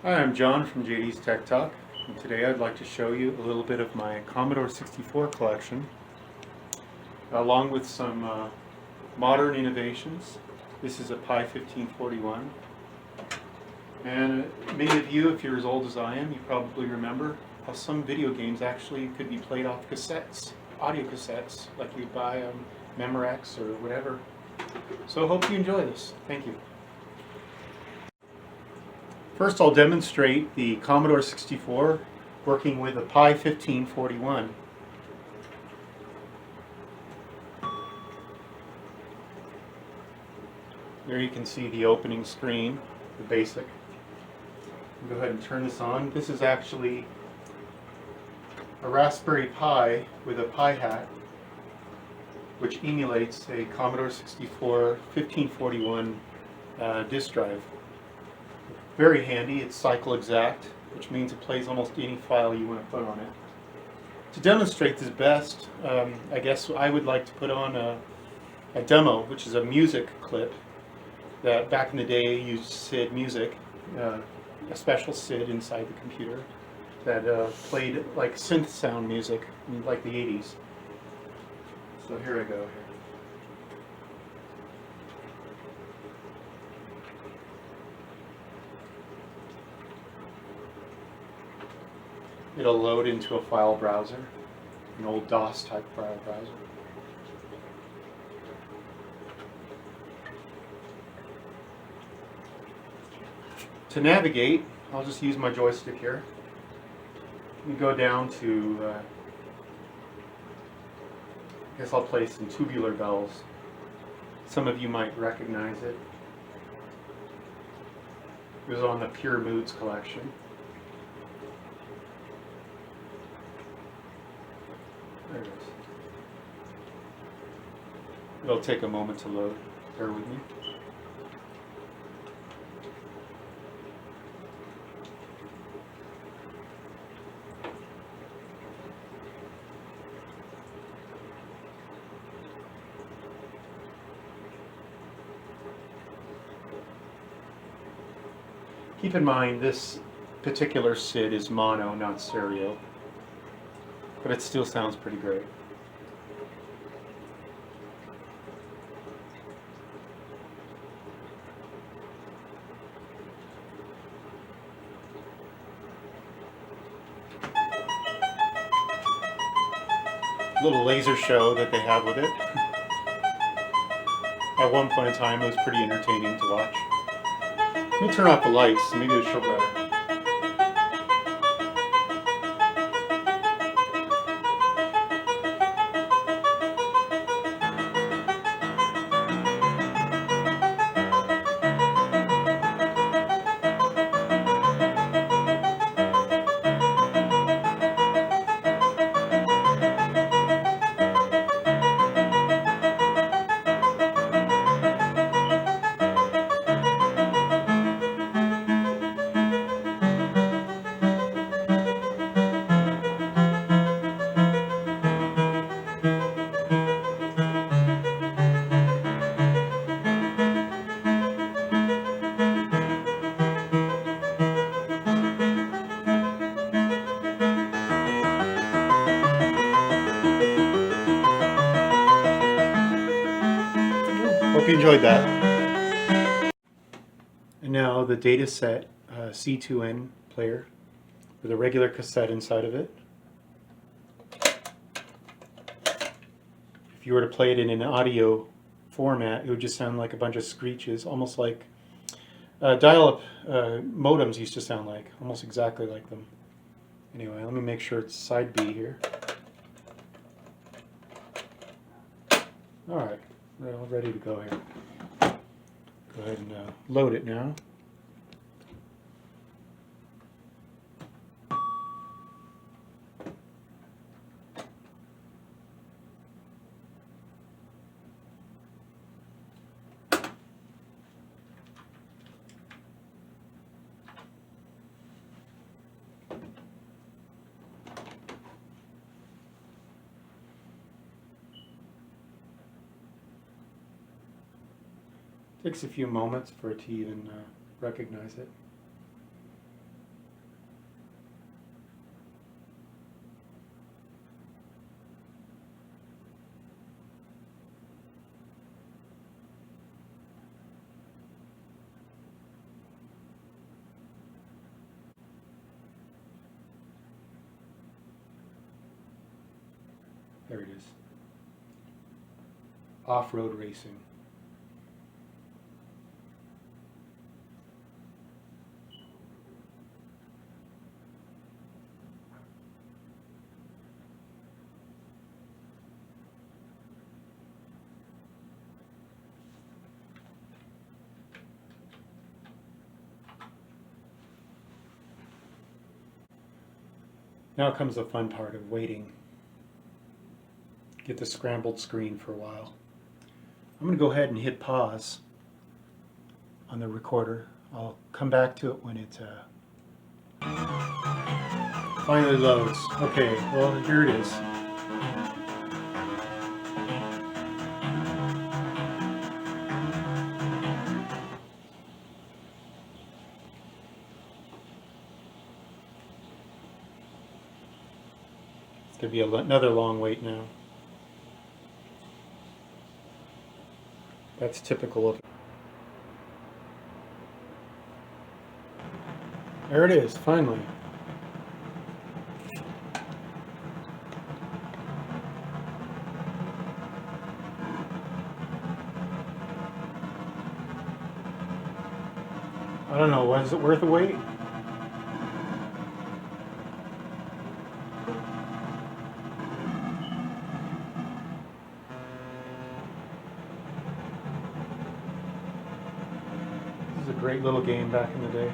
Hi, I'm John from JD's Tech Talk, and today I'd like to show you a little bit of my Commodore 64 collection, along with some modern innovations. This is a Pi1541, and many of you, if you're as old as I am, you probably remember how some video games actually could be played off cassettes, audio cassettes, like you'd buy on Memorex or whatever. So I hope you enjoy this. Thank you. First, I'll demonstrate the Commodore 64 working with a Pi1541. There you can see the opening screen, the basic. I'll go ahead and turn this on. This is actually a Raspberry Pi with a Pi hat, which emulates a Commodore 64 1541 disk drive. Very handy. It's cycle exact, which means it plays almost any file you want to put on it. To demonstrate this best, I guess I would like to put on a demo, which is a music clip that back in the day used SID music, a special SID inside the computer that played like synth sound music in like the 80s. So here I go. It'll load into a file browser, an old DOS type file browser. To navigate, I'll just use my joystick here. You go down to, I guess I'll play some Tubular Bells. Some of you might recognize it. It was on the Pure Moods collection. There it is. It'll take a moment to load. Bear with me. Keep in mind this particular SID is mono, not stereo, but it still sounds pretty great. Little laser show that they have with it. At one point in time, it was pretty entertaining to watch. Let me turn off the lights, maybe it'll show better. Hope you enjoyed that. And now the Datasette C2N player with a regular cassette inside of it. If you were to play it in an audio format, it would just sound like a bunch of screeches, almost like dial-up modems used to sound like, almost exactly like them. Anyway, let me make sure it's side B here. Alright, we're all ready to go here. Go ahead and load it now. Takes a few moments for it to even recognize it. There it is. Off-road racing. Now comes the fun part of waiting. Get the scrambled screen for a while. I'm going to go ahead and hit pause on the recorder. I'll come back to it when it finally loads. Okay, well, here it is. It's going to be another long wait now. That's typical of... There it is, finally. I don't know, was it worth the wait? This is a great little game back in the day.